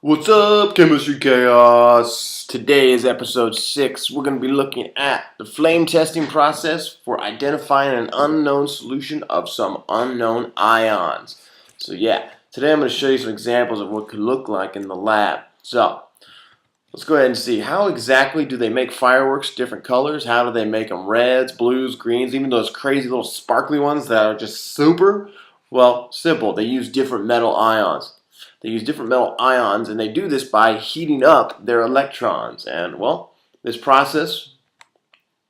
What's up, Chemistry Chaos? Today is episode 6. We're going to be looking at the flame testing process for identifying an unknown solution of some unknown ions. So yeah, today I'm going to show you some examples of what could look like in the lab. So, let's go ahead and see. How exactly do they make fireworks different colors? How do they make them reds, blues, greens, even those crazy little sparkly ones that are just super? Well, simple. They use different metal ions. They use different metal ions, and they do this by heating up their electrons. And, well, this process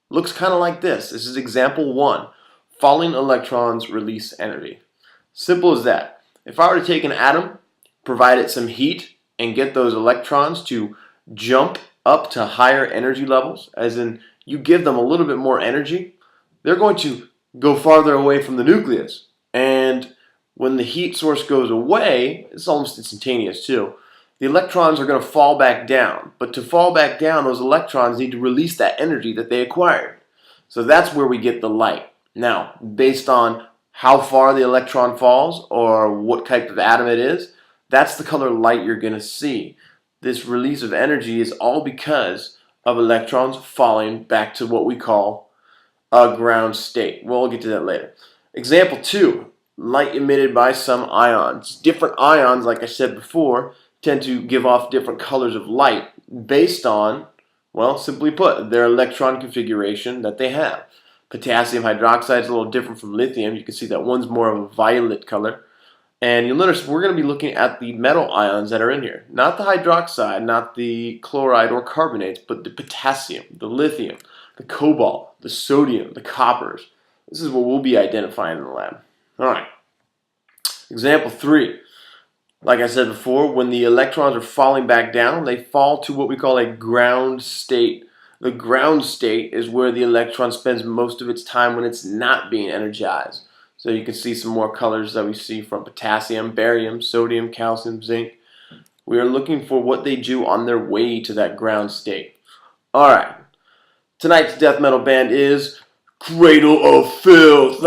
looks kind of like this. This is example 1. Falling electrons release energy. Simple as that. If I were to take an atom, provide it some heat, and get those electrons to jump up to higher energy levels, as in you give them a little bit more energy, they're going to go farther away from the nucleus. And when the heat source goes away, it's almost instantaneous too, the electrons are going to fall back down. But to fall back down, those electrons need to release that energy that they acquired. So that's where we get the light. Now, based on how far the electron falls or what type of atom it is, that's the color light you're going to see. This release of energy is all because of electrons falling back to what we call a ground state. We'll get to that later. Example 2. Light emitted by some ions. Different ions, like I said before, tend to give off different colors of light based on, well, simply put, their electron configuration that they have. Potassium hydroxide is a little different from lithium. You can see that one's more of a violet color. And you'll notice we're going to be looking at the metal ions that are in here. Not the hydroxide, not the chloride or carbonates, but the potassium, the lithium, the cobalt, the sodium, the coppers. This is what we'll be identifying in the lab. Alright, example 3. Like I said before, when the electrons are falling back down, they fall to what we call a ground state. The ground state is where the electron spends most of its time when it's not being energized. So you can see some more colors that we see from potassium, barium, sodium, calcium, zinc. We are looking for what they do on their way to that ground state. Alright, tonight's death metal band is Cradle of Filth.